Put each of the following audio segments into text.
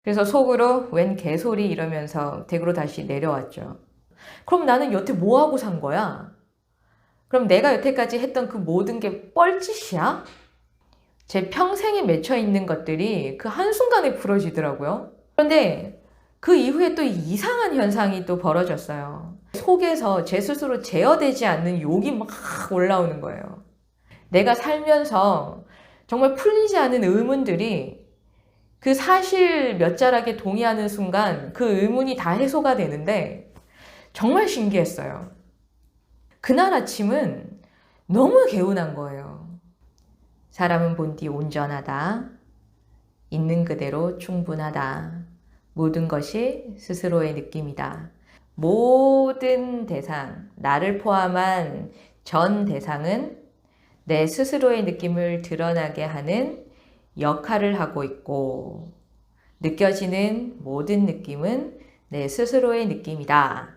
그래서 속으로 웬 개소리 이러면서 댁으로 다시 내려왔죠. 그럼 나는 여태 뭐 하고 산 거야? 그럼 내가 여태까지 했던 그 모든 게 뻘짓이야? 제 평생에 맺혀 있는 것들이 그 한순간에 풀어지더라고요. 그런데 그 이후에 또 이상한 현상이 또 벌어졌어요. 속에서 제 스스로 제어되지 않는 욕이 막 올라오는 거예요. 내가 살면서 정말 풀리지 않은 의문들이 그 사실 몇 자락에 동의하는 순간 그 의문이 다 해소가 되는데 정말 신기했어요. 그날 아침은 너무 개운한 거예요. 사람은 본디 온전하다. 있는 그대로 충분하다. 모든 것이 스스로의 느낌이다. 모든 대상, 나를 포함한 전 대상은 내 스스로의 느낌을 드러나게 하는 역할을 하고 있고, 느껴지는 모든 느낌은 내 스스로의 느낌이다.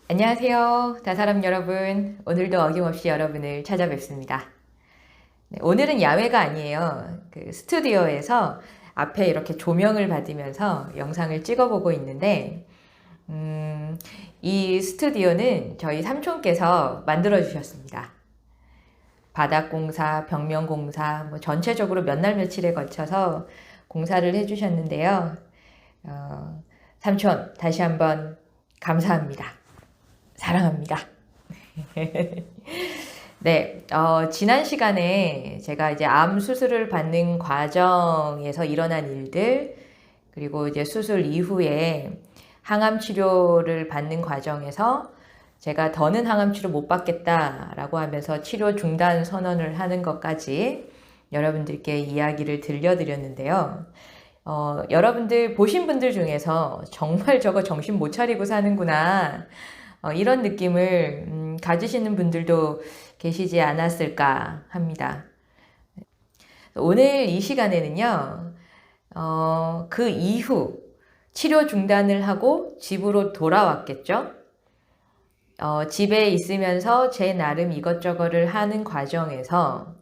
안녕하세요. 다사람 여러분. 오늘도 어김없이 여러분을 찾아뵙습니다. 오늘은 야외가 아니에요. 그 스튜디오에서 앞에 이렇게 조명을 받으면서 영상을 찍어보고 있는데, 이 스튜디오는 저희 삼촌께서 만들어주셨습니다. 바닥공사, 벽면공사, 전체적으로 몇 날 며칠에 걸쳐서 공사를 해주셨는데요. 삼촌, 다시 한번 감사합니다. 사랑합니다. 네, 지난 시간에 제가 이제 암 수술을 받는 과정에서 일어난 일들, 그리고 이제 수술 이후에 항암 치료를 받는 과정에서 제가 더는 항암 치료 못 받겠다라고 하면서 치료 중단 선언을 하는 것까지 여러분들께 이야기를 들려드렸는데요. 여러분들 보신 분들 중에서 정말 저거 정신 못 차리고 사는구나, 이런 느낌을 가지시는 분들도 계시지 않았을까 합니다. 오늘 이 시간에는요, 그 이후 치료 중단을 하고 집으로 돌아왔겠죠? 집에 있으면서 제 나름 이것저것을 하는 과정에서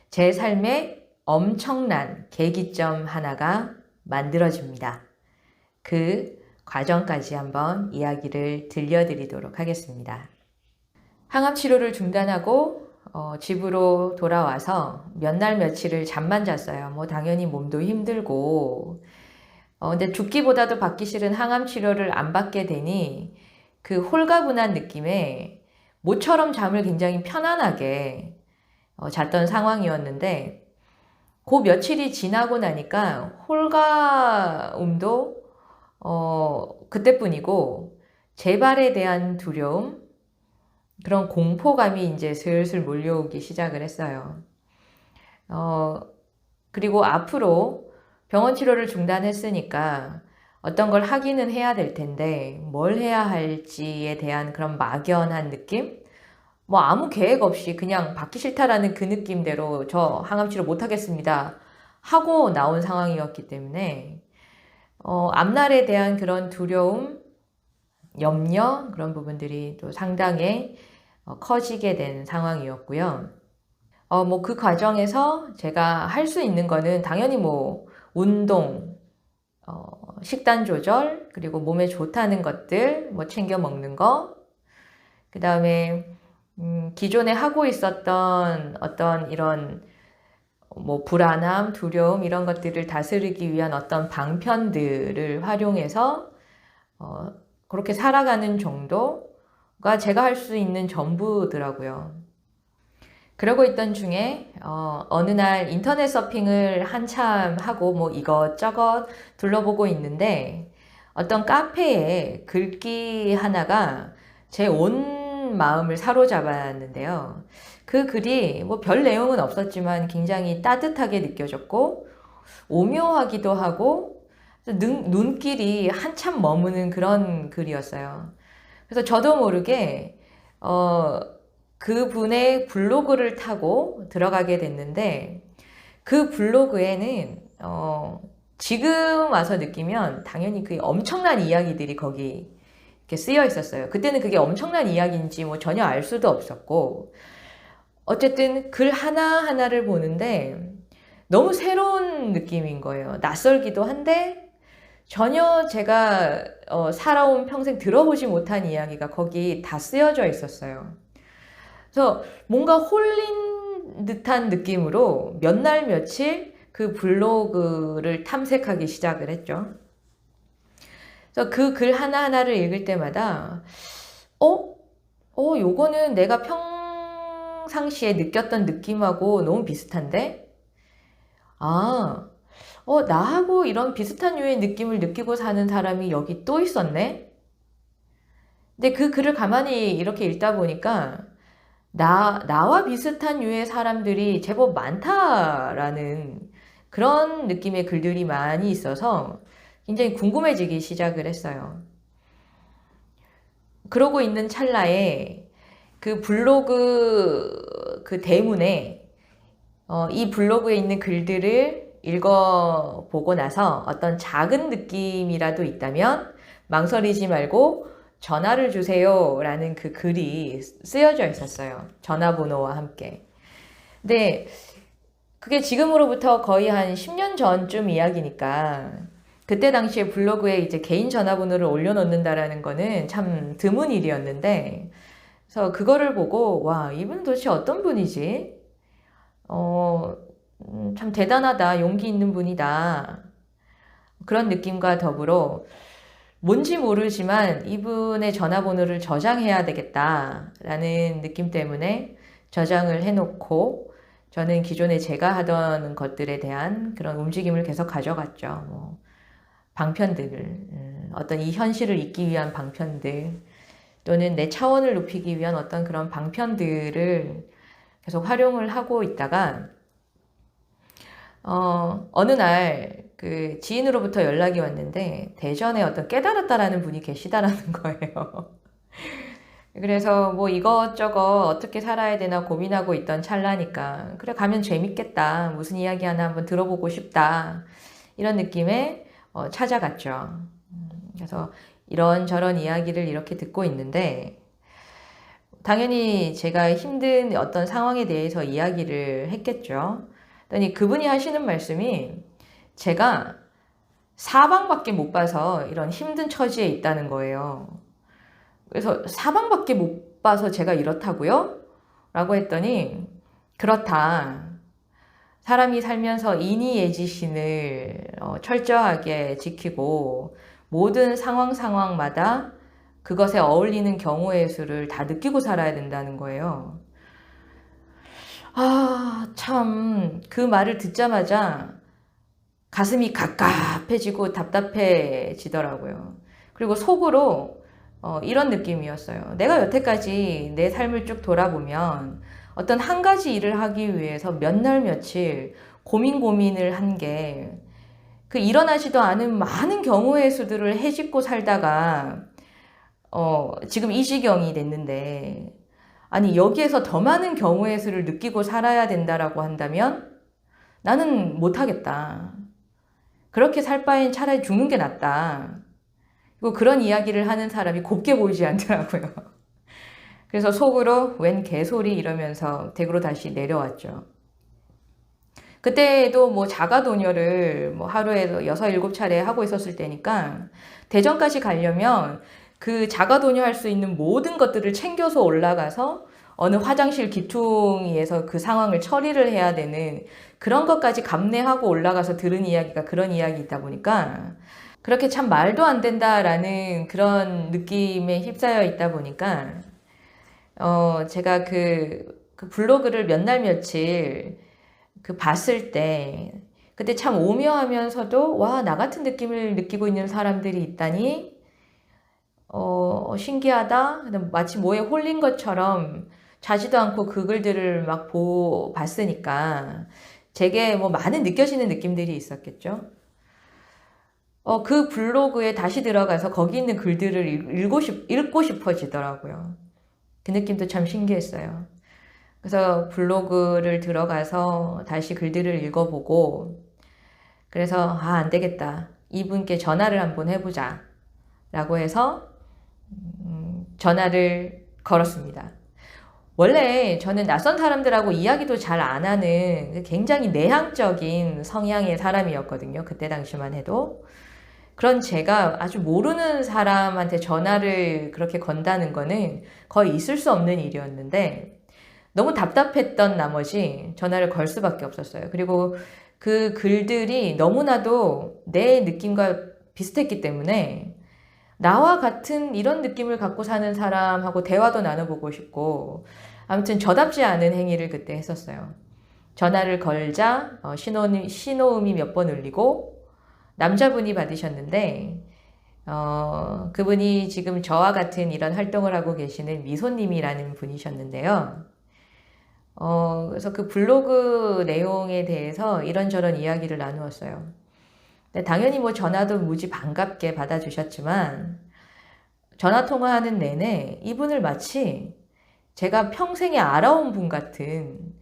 제 삶에 엄청난 계기점 하나가 만들어집니다. 그 과정까지 한번 이야기를 들려드리도록 하겠습니다. 항암 치료를 중단하고 집으로 돌아와서 몇 날 며칠을 잠만 잤어요. 당연히 몸도 힘들고, 근데 죽기보다도 받기 싫은 항암 치료를 안 받게 되니 그 홀가분한 느낌에 모처럼 잠을 굉장히 편안하게 잤던 상황이었는데, 그 며칠이 지나고 나니까 홀가움도 그때뿐이고, 재발에 대한 두려움, 그런 공포감이 이제 슬슬 몰려오기 시작을 했어요. 그리고 앞으로 병원 치료를 중단했으니까 어떤 걸 하기는 해야 될 텐데 뭘 해야 할지에 대한 그런 막연한 느낌? 아무 계획 없이 그냥 받기 싫다라는 그 느낌대로 저 항암 치료 못 하겠습니다 하고 나온 상황이었기 때문에 앞날에 대한 그런 두려움, 염려, 그런 부분들이 또 상당히 커지게 된 상황이었고요. 그 과정에서 제가 할 수 있는 거는 당연히 운동, 식단 조절, 그리고 몸에 좋다는 것들, 챙겨 먹는 거, 그 다음에, 기존에 하고 있었던 어떤 이런, 불안함, 두려움, 이런 것들을 다스리기 위한 어떤 방편들을 활용해서, 그렇게 살아가는 정도가 제가 할 수 있는 전부더라고요. 그러고 있던 중에 어느 날 인터넷 서핑을 한참 하고 이것저것 둘러보고 있는데 어떤 카페에 글귀 하나가 제 온 마음을 사로잡았는데요. 그 글이 별 내용은 없었지만 굉장히 따뜻하게 느껴졌고 오묘하기도 하고 눈길이 한참 머무는 그런 글이었어요. 그래서 저도 모르게 그분의 블로그를 타고 들어가게 됐는데 그 블로그에는 지금 와서 느끼면 당연히 그 엄청난 이야기들이 거기 이렇게 쓰여 있었어요. 그때는 그게 엄청난 이야기인지 전혀 알 수도 없었고, 어쨌든 글 하나하나를 보는데 너무 새로운 느낌인 거예요. 낯설기도 한데 전혀 제가 살아온 평생 들어보지 못한 이야기가 거기 다 쓰여져 있었어요. 그래서 뭔가 홀린 듯한 느낌으로 몇 날 며칠 그 블로그를 탐색하기 시작을 했죠. 그래서 그 글 하나하나를 읽을 때마다 요거는 내가 평상시에 느꼈던 느낌하고 너무 비슷한데? 나하고 이런 비슷한 류의 느낌을 느끼고 사는 사람이 여기 또 있었네? 근데 그 글을 가만히 이렇게 읽다 보니까 나와 비슷한 류의 사람들이 제법 많다라는 그런 느낌의 글들이 많이 있어서 굉장히 궁금해지기 시작을 했어요. 그러고 있는 찰나에 그 블로그 그 대문에 이 블로그에 있는 글들을 읽어보고 나서 어떤 작은 느낌이라도 있다면 망설이지 말고 전화를 주세요 라는 그 글이 쓰여져 있었어요. 전화번호와 함께. 근데 그게 지금으로부터 거의 한 10년 전쯤 이야기니까 그때 당시에 블로그에 이제 개인 전화번호를 올려놓는다라는 거는 참 드문 일이었는데 그래서 그거를 보고 와, 이분 도대체 어떤 분이지? 참 대단하다. 용기 있는 분이다. 그런 느낌과 더불어 뭔지 모르지만 이분의 전화번호를 저장해야 되겠다라는 느낌 때문에 저장을 해놓고 저는 기존에 제가 하던 것들에 대한 그런 움직임을 계속 가져갔죠. 뭐 방편들을, 어떤 이 현실을 잊기 위한 방편들 또는 내 차원을 높이기 위한 어떤 그런 방편들을 계속 활용을 하고 있다가 어느 날 그 지인으로부터 연락이 왔는데 대전에 어떤 깨달았다라는 분이 계시다라는 거예요. 그래서 뭐 이것저것 어떻게 살아야 되나 고민하고 있던 찰나니까 그래 가면 재밌겠다. 무슨 이야기 하나 한번 들어보고 싶다. 이런 느낌에 찾아갔죠. 그래서 이런저런 이야기를 이렇게 듣고 있는데 당연히 제가 힘든 어떤 상황에 대해서 이야기를 했겠죠. 그랬더니 그분이 하시는 말씀이 제가 사방밖에 못 봐서 이런 힘든 처지에 있다는 거예요. 그래서 사방밖에 못 봐서 제가 이렇다고요? 라고 했더니 그렇다. 사람이 살면서 인의예지신을 철저하게 지키고 모든 상황마다 그것에 어울리는 경우의 수를 다 느끼고 살아야 된다는 거예요. 참, 그 말을 듣자마자 가슴이 갑갑해지고 답답해지더라고요. 그리고 속으로 이런 느낌이었어요. 내가 여태까지 내 삶을 쭉 돌아보면 어떤 한 가지 일을 하기 위해서 몇 날 며칠 고민을 한 게 그 일어나지도 않은 많은 경우의 수들을 헤집고 살다가 지금 이 지경이 됐는데 아니 여기에서 더 많은 경우의 수를 느끼고 살아야 된다라고 한다면 나는 못하겠다. 그렇게 살 바엔 차라리 죽는 게 낫다. 그리고 그런 이야기를 하는 사람이 곱게 보이지 않더라고요. 그래서 속으로 웬 개소리 이러면서 댁으로 다시 내려왔죠. 그때도 뭐 자가도녀를 뭐 하루에 6, 7차례 하고 있었을 때니까 대전까지 가려면 그 자가도녀 할 수 있는 모든 것들을 챙겨서 올라가서 어느 화장실 기퉁이에서 그 상황을 처리를 해야 되는 그런 것까지 감내하고 올라가서 들은 이야기가 그런 이야기이다 보니까 그렇게 참 말도 안 된다라는 그런 느낌에 휩싸여 있다 보니까 제가 그 블로그를 몇 날 며칠 봤을 때 그때 참 오묘하면서도 와, 나 같은 느낌을 느끼고 있는 사람들이 있다니 신기하다. 마치 뭐에 홀린 것처럼 자지도 않고 그 글들을 막 봤으니까 제게 뭐 많은 느껴지는 느낌들이 있었겠죠. 그 블로그에 다시 들어가서 거기 있는 글들을 읽고 싶어지더라고요. 그 느낌도 참 신기했어요. 그래서 블로그를 들어가서 다시 글들을 읽어보고 그래서 안 되겠다. 이분께 전화를 한번 해보자. 라고 해서 전화를 걸었습니다. 원래 저는 낯선 사람들하고 이야기도 잘 안 하는 굉장히 내향적인 성향의 사람이었거든요. 그때 당시만 해도. 그런 제가 아주 모르는 사람한테 전화를 그렇게 건다는 거는 거의 있을 수 없는 일이었는데 너무 답답했던 나머지 전화를 걸 수밖에 없었어요. 그리고 그 글들이 너무나도 내 느낌과 비슷했기 때문에 나와 같은 이런 느낌을 갖고 사는 사람하고 대화도 나눠보고 싶고 아무튼 저답지 않은 행위를 그때 했었어요. 전화를 걸자 신호음이 몇 번 울리고 남자분이 받으셨는데 그분이 지금 저와 같은 이런 활동을 하고 계시는 미소님이라는 분이셨는데요. 그래서 그 블로그 내용에 대해서 이런저런 이야기를 나누었어요. 당연히 뭐 전화도 무지 반갑게 받아주셨지만 전화 통화하는 내내 이분을 마치 제가 평생에 알아온 분 같은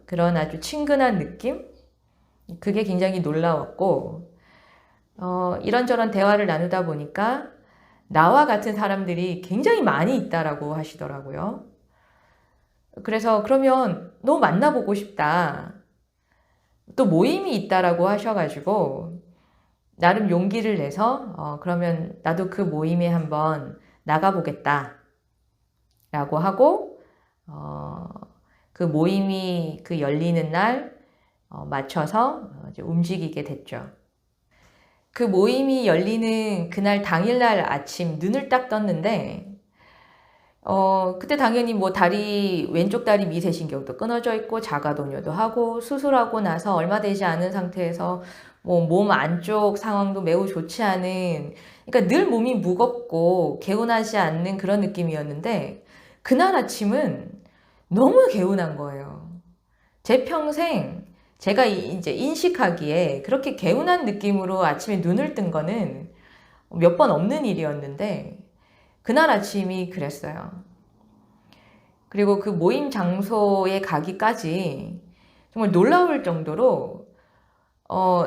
그런 아주 친근한 느낌? 그게 굉장히 놀라웠고 이런저런 대화를 나누다 보니까 나와 같은 사람들이 굉장히 많이 있다라고 하시더라고요. 그래서 그러면 너 만나보고 싶다. 또 모임이 있다라고 하셔가지고 나름 용기를 내서 그러면 나도 그 모임에 한번 나가보겠다 라고 하고 그 모임이 그 열리는 날 맞춰서 이제 움직이게 됐죠. 그 모임이 열리는 그날 당일날 아침 눈을 딱 떴는데 그때 당연히 뭐 왼쪽 다리 미세신경도 끊어져 있고 자가동요도 하고 수술하고 나서 얼마 되지 않은 상태에서 뭐 몸 안쪽 상황도 매우 좋지 않은, 그러니까 늘 몸이 무겁고 개운하지 않는 그런 느낌이었는데 그날 아침은 너무 개운한 거예요. 제 평생 제가 이제 인식하기에 그렇게 개운한 느낌으로 아침에 눈을 뜬 거는 몇 번 없는 일이었는데 그날 아침이 그랬어요. 그리고 그 모임 장소에 가기까지 정말 놀라울 정도로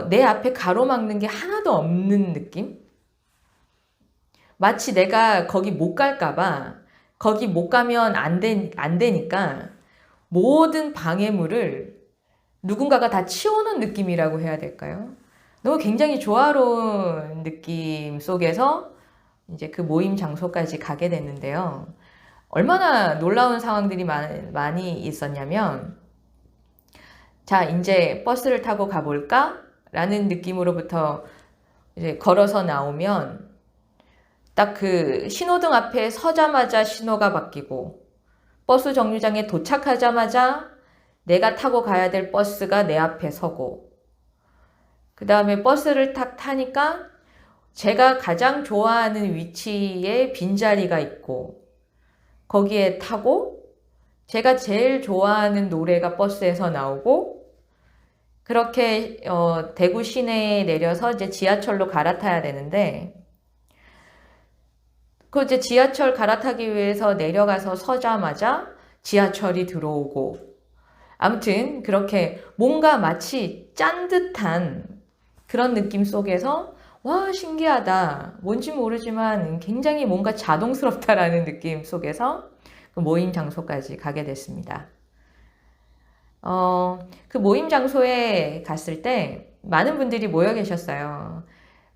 내 앞에 가로막는 게 하나도 없는 느낌? 마치 내가 거기 못 갈까봐, 거기 못 가면 안 되니까 모든 방해물을 누군가가 다 치워놓은 느낌이라고 해야 될까요? 너무 굉장히 조화로운 느낌 속에서 이제 그 모임 장소까지 가게 됐는데요. 얼마나 놀라운 상황들이 많이 있었냐면, 자, 이제 버스를 타고 가볼까? 라는 느낌으로부터 이제 걸어서 나오면 딱 그 신호등 앞에 서자마자 신호가 바뀌고 버스 정류장에 도착하자마자 내가 타고 가야 될 버스가 내 앞에 서고 그 다음에 버스를 딱 타니까 제가 가장 좋아하는 위치에 빈자리가 있고 거기에 타고 제가 제일 좋아하는 노래가 버스에서 나오고 그렇게 대구 시내에 내려서 이제 지하철로 갈아타야 되는데 그 이제 지하철 갈아타기 위해서 내려가서 서자마자 지하철이 들어오고 아무튼 그렇게 뭔가 마치 짠 듯한 그런 느낌 속에서 와 신기하다 뭔지 모르지만 굉장히 뭔가 자동스럽다라는 느낌 속에서 그 모임 장소까지 가게 됐습니다. 그 모임 장소에 갔을 때 많은 분들이 모여 계셨어요.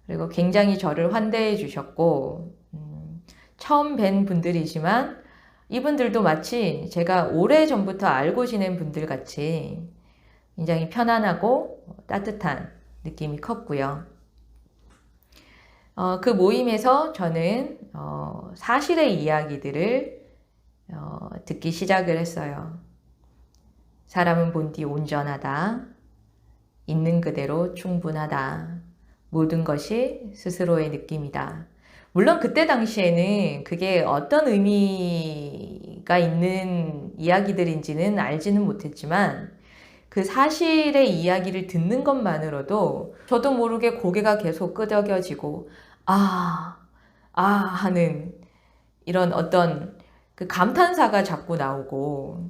그리고 굉장히 저를 환대해 주셨고 처음 뵌 분들이지만 이분들도 마치 제가 오래전부터 알고 지낸 분들 같이 굉장히 편안하고 따뜻한 느낌이 컸고요. 그 모임에서 저는 사실의 이야기들을 듣기 시작을 했어요. 사람은 본디 온전하다. 있는 그대로 충분하다. 모든 것이 스스로의 느낌이다. 물론 그때 당시에는 그게 어떤 의미가 있는 이야기들인지는 알지는 못했지만 그 사실의 이야기를 듣는 것만으로도 저도 모르게 고개가 계속 끄덕여지고 하는 이런 어떤 그 감탄사가 자꾸 나오고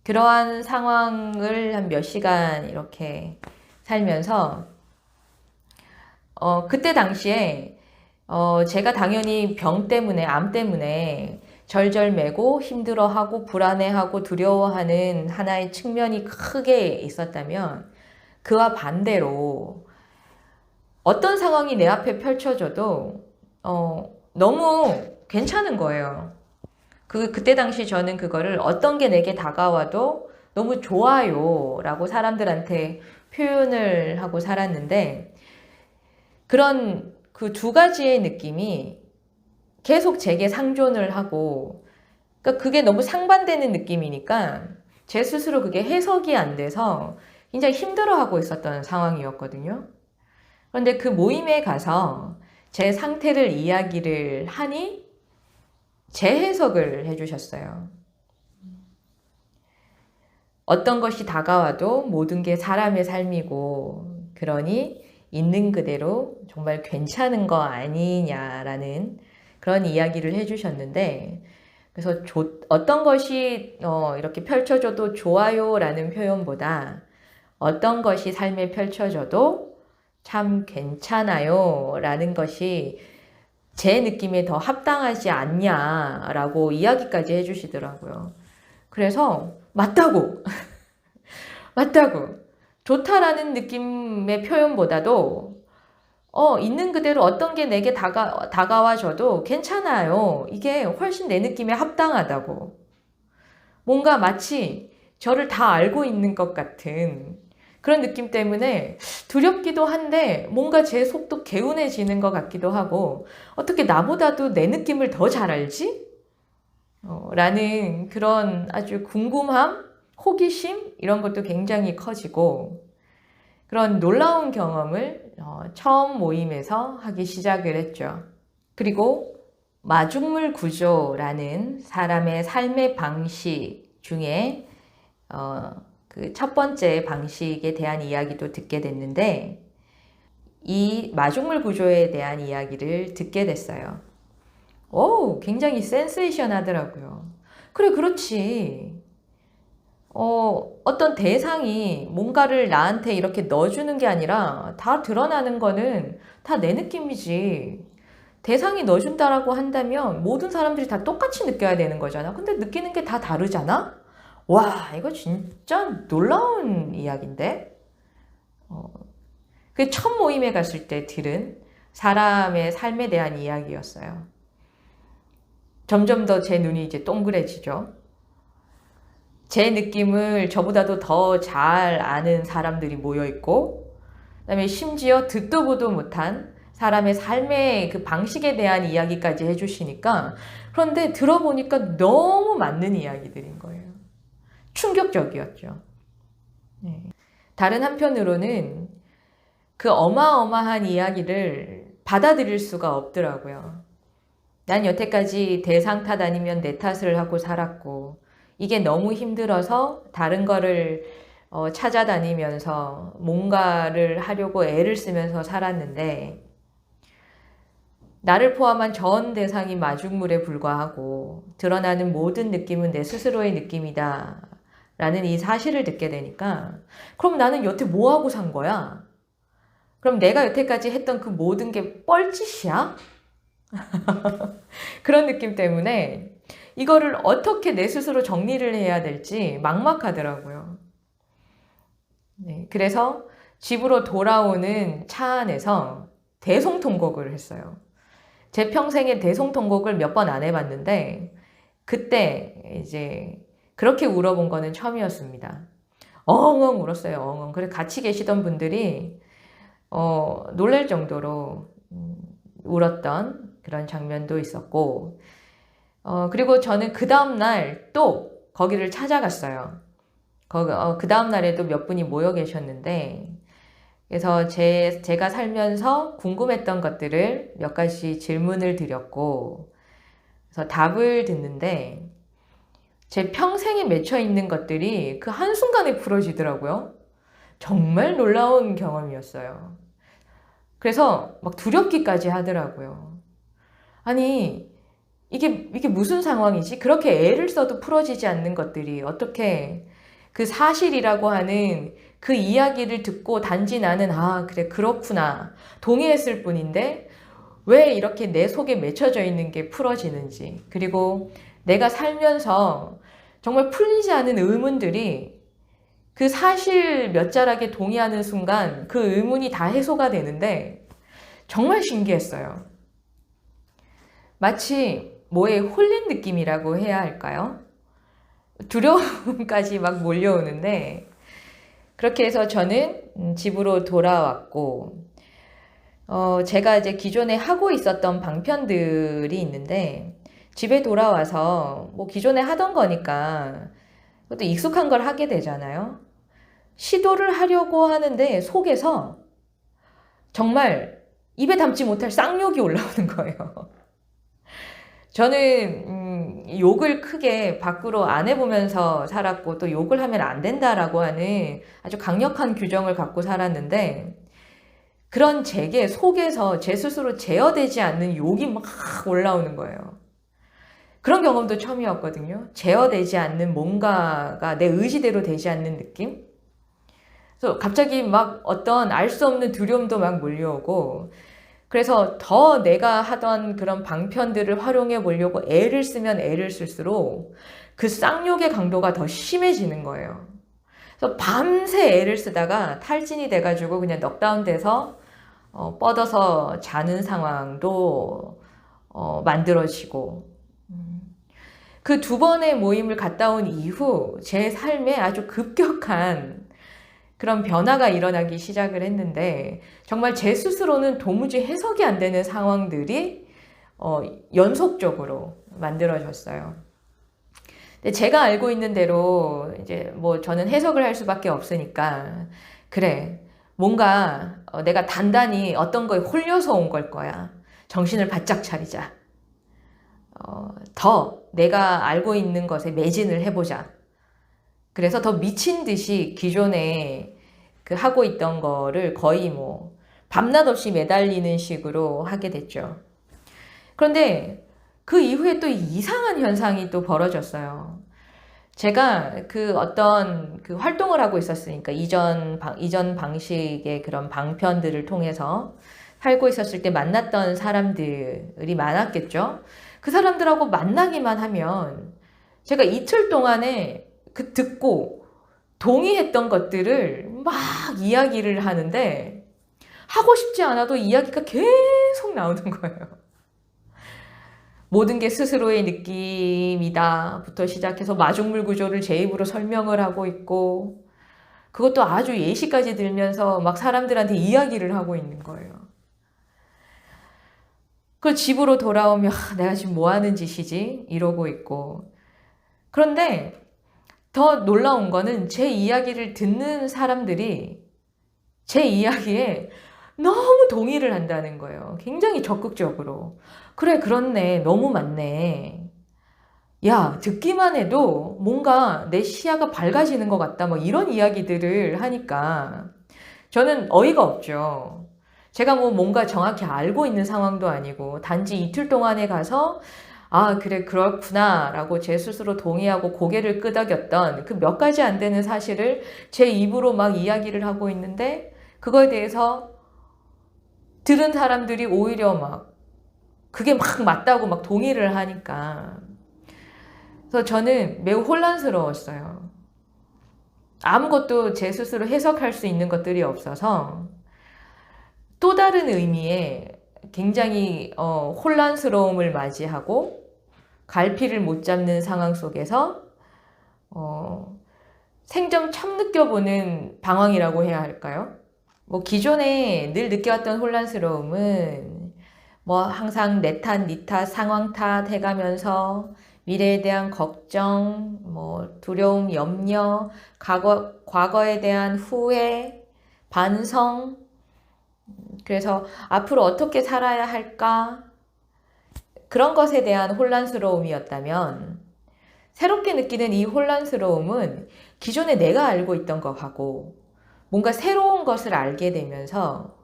그러한 상황을 한 몇 시간 이렇게 살면서 그때 당시에 제가 당연히 병 때문에 암 때문에 절절매고 힘들어하고 불안해하고 두려워하는 하나의 측면이 크게 있었다면 그와 반대로 어떤 상황이 내 앞에 펼쳐져도 너무 괜찮은 거예요. 그때 당시 저는 그거를 어떤 게 내게 다가와도 너무 좋아요 라고 사람들한테 표현을 하고 살았는데 그런 그 두 가지의 느낌이 계속 제게 상존을 하고 그러니까 그게 너무 상반되는 느낌이니까 제 스스로 그게 해석이 안 돼서 굉장히 힘들어하고 있었던 상황이었거든요. 그런데 그 모임에 가서 제 상태를 이야기를 하니 재해석을 해주셨어요. 어떤 것이 다가와도 모든 게 사람의 삶이고 그러니 있는 그대로 정말 괜찮은 거 아니냐라는 그런 이야기를 해주셨는데 그래서 어떤 것이 이렇게 펼쳐져도 좋아요라는 표현보다 어떤 것이 삶에 펼쳐져도 참 괜찮아요 라는 것이 제 느낌에 더 합당하지 않냐라고 이야기까지 해주시더라고요. 그래서 맞다고 맞다고 좋다라는 느낌의 표현보다도 있는 그대로 어떤 게 내게 다가와줘도 괜찮아요. 이게 훨씬 내 느낌에 합당하다고. 뭔가 마치 저를 다 알고 있는 것 같은 그런 느낌 때문에 두렵기도 한데 뭔가 제 속도 개운해지는 것 같기도 하고 어떻게 나보다도 내 느낌을 더 잘 알지? 라는 그런 아주 궁금함, 호기심 이런 것도 굉장히 커지고 그런 놀라운 경험을 처음 모임에서 하기 시작을 했죠. 그리고 마중물 구조라는 사람의 삶의 방식 중에 그 첫 번째 방식에 대한 이야기도 듣게 됐는데 이 마중물 구조에 대한 이야기를 듣게 됐어요. 굉장히 센세이션하더라고요. 그래, 그렇지. 어떤 대상이 뭔가를 나한테 이렇게 넣어주는 게 아니라 다 드러나는 거는 다 내 느낌이지. 대상이 넣어준다라고 한다면 모든 사람들이 다 똑같이 느껴야 되는 거잖아. 근데 느끼는 게 다 다르잖아? 와, 이거 진짜 놀라운 이야기인데? 그 첫 모임에 갔을 때 들은 사람의 삶에 대한 이야기였어요. 점점 더 제 눈이 이제 동그래지죠. 제 느낌을 저보다도 더 잘 아는 사람들이 모여있고, 그 다음에 심지어 듣도 보도 못한 사람의 삶의 그 방식에 대한 이야기까지 해주시니까, 그런데 들어보니까 너무 맞는 이야기들인 거예요. 충격적이었죠. 네. 다른 한편으로는 그 어마어마한 이야기를 받아들일 수가 없더라고요. 난 여태까지 대상 탓 아니면 내 탓을 하고 살았고 이게 너무 힘들어서 다른 거를 찾아다니면서 뭔가를 하려고 애를 쓰면서 살았는데 나를 포함한 전 대상이 마중물에 불과하고 드러나는 모든 느낌은 내 스스로의 느낌이다 라는 이 사실을 듣게 되니까 그럼 나는 여태 뭐하고 산 거야? 그럼 내가 여태까지 했던 그 모든 게 뻘짓이야? 그런 느낌 때문에 이거를 어떻게 내 스스로 정리를 해야 될지 막막하더라고요. 네, 그래서 집으로 돌아오는 차 안에서 대성통곡을 했어요. 제 평생에 대성통곡을 몇 번 안 해봤는데 그때 이제 그렇게 울어본 거는 처음이었습니다. 엉엉 울었어요. 엉엉. 그래서 같이 계시던 분들이 놀랄 정도로 울었던 그런 장면도 있었고 그리고 저는 그 다음날 또 거기를 찾아갔어요. 그 다음날에도 몇 분이 모여 계셨는데 그래서 제가 살면서 궁금했던 것들을 몇 가지 질문을 드렸고 그래서 답을 듣는데 제 평생에 맺혀 있는 것들이 그 한순간에 풀어지더라고요. 정말 놀라운 경험이었어요. 그래서 막 두렵기까지 하더라고요. 아니, 이게 무슨 상황이지? 그렇게 애를 써도 풀어지지 않는 것들이 어떻게 그 사실이라고 하는 그 이야기를 듣고 단지 나는 그래 그렇구나 동의했을 뿐인데 왜 이렇게 내 속에 맺혀져 있는 게 풀어지는지 그리고 내가 살면서 정말 풀리지 않은 의문들이 그 사실 몇 자락에 동의하는 순간 그 의문이 다 해소가 되는데 정말 신기했어요. 마치 뭐에 홀린 느낌이라고 해야 할까요? 두려움까지 막 몰려오는데 그렇게 해서 저는 집으로 돌아왔고 제가 이제 기존에 하고 있었던 방편들이 있는데 집에 돌아와서 뭐 기존에 하던 거니까 그것도 익숙한 걸 하게 되잖아요. 시도를 하려고 하는데 속에서 정말 입에 담지 못할 쌍욕이 올라오는 거예요. 저는 욕을 크게 밖으로 안 해보면서 살았고 또 욕을 하면 안 된다라고 하는 아주 강력한 규정을 갖고 살았는데 그런 제게 속에서 제 스스로 제어되지 않는 욕이 막 올라오는 거예요. 그런 경험도 처음이었거든요. 제어되지 않는 뭔가가 내 의지대로 되지 않는 느낌? 그래서 갑자기 막 어떤 알 수 없는 두려움도 막 몰려오고 그래서 더 내가 하던 그런 방편들을 활용해 보려고 애를 쓰면 애를 쓸수록 그 쌍욕의 강도가 더 심해지는 거예요. 그래서 밤새 애를 쓰다가 탈진이 돼가지고 그냥 넉다운 돼서 뻗어서 자는 상황도 만들어지고 그 두 번의 모임을 갔다 온 이후 제 삶에 아주 급격한 그런 변화가 일어나기 시작을 했는데 정말 제 스스로는 도무지 해석이 안 되는 상황들이 연속적으로 만들어졌어요. 근데 제가 알고 있는 대로 이제 뭐 저는 해석을 할 수밖에 없으니까 그래 뭔가 내가 단단히 어떤 거에 홀려서 온 걸 거야. 정신을 바짝 차리자. 더 내가 알고 있는 것에 매진을 해보자. 그래서 더 미친 듯이 기존에 그 하고 있던 거를 거의 뭐 밤낮 없이 매달리는 식으로 하게 됐죠. 그런데 그 이후에 또 이상한 현상이 또 벌어졌어요. 제가 그 어떤 그 활동을 하고 있었으니까 이전 방식의 그런 방편들을 통해서 살고 있었을 때 만났던 사람들이 많았겠죠. 그 사람들하고 만나기만 하면 제가 이틀 동안에 그 듣고 동의했던 것들을 막 이야기를 하는데 하고 싶지 않아도 이야기가 계속 나오는 거예요. 모든 게 스스로의 느낌이다 부터 시작해서 마중물 구조를 제 입으로 설명을 하고 있고 그것도 아주 예시까지 들면서 막 사람들한테 이야기를 하고 있는 거예요. 그 집으로 돌아오면 내가 지금 뭐 하는 짓이지? 이러고 있고 그런데 더 놀라운 거는 제 이야기를 듣는 사람들이 제 이야기에 너무 동의를 한다는 거예요. 굉장히 적극적으로. 그래, 그렇네. 너무 맞네. 야, 듣기만 해도 뭔가 내 시야가 밝아지는 것 같다. 뭐 이런 이야기들을 하니까 저는 어이가 없죠. 제가 뭐 뭔가 정확히 알고 있는 상황도 아니고 단지 이틀 동안에 가서 아, 그래, 그렇구나 라고 제 스스로 동의하고 고개를 끄덕였던 그 몇 가지 안 되는 사실을 제 입으로 막 이야기를 하고 있는데 그거에 대해서 들은 사람들이 오히려 막 그게 막 맞다고 막 동의를 하니까 그래서 저는 매우 혼란스러웠어요. 아무것도 제 스스로 해석할 수 있는 것들이 없어서 또 다른 의미의 굉장히 혼란스러움을 맞이하고 갈피를 못 잡는 상황 속에서 생전 처음 느껴보는 방황이라고 해야 할까요? 뭐 기존에 늘 느껴왔던 혼란스러움은 뭐 항상 내 탓, 니 탓, 상황 탓 해가면서 미래에 대한 걱정, 뭐 두려움, 염려, 과거에 대한 후회, 반성, 그래서 앞으로 어떻게 살아야 할까? 그런 것에 대한 혼란스러움이었다면 새롭게 느끼는 이 혼란스러움은 기존에 내가 알고 있던 것하고 뭔가 새로운 것을 알게 되면서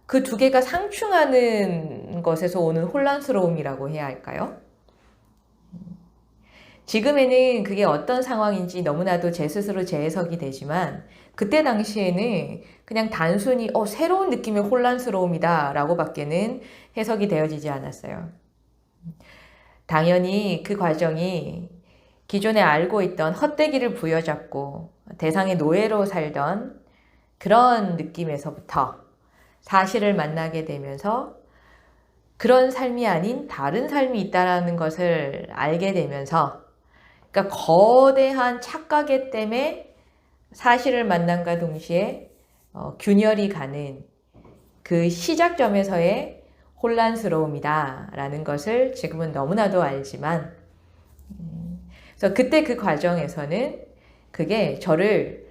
그 두 개가 상충하는 것에서 오는 혼란스러움이라고 해야 할까요? 지금에는 그게 어떤 상황인지 너무나도 제 스스로 재해석이 되지만 그때 당시에는 그냥 단순히 새로운 느낌의 혼란스러움이다 라고 밖에는 해석이 되어지지 않았어요. 당연히 그 과정이 기존에 알고 있던 헛되기를 부여잡고 대상의 노예로 살던 그런 느낌에서부터 사실을 만나게 되면서 그런 삶이 아닌 다른 삶이 있다는 것을 알게 되면서, 그러니까 거대한 착각의 때문에 사실을 만남과 동시에 균열이 가는 그 시작점에서의 혼란스러움이다라는 것을 지금은 너무나도 알지만, 그래서 그때 그 과정에서는 그게 저를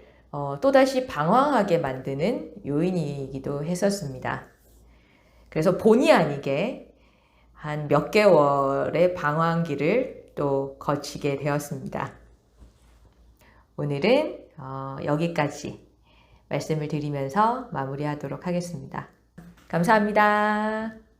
또다시 방황하게 만드는 요인이기도 했었습니다. 그래서 본의 아니게 한 몇 개월의 방황기를 또 거치게 되었습니다. 오늘은 여기까지 말씀을 드리면서 마무리하도록 하겠습니다. 감사합니다.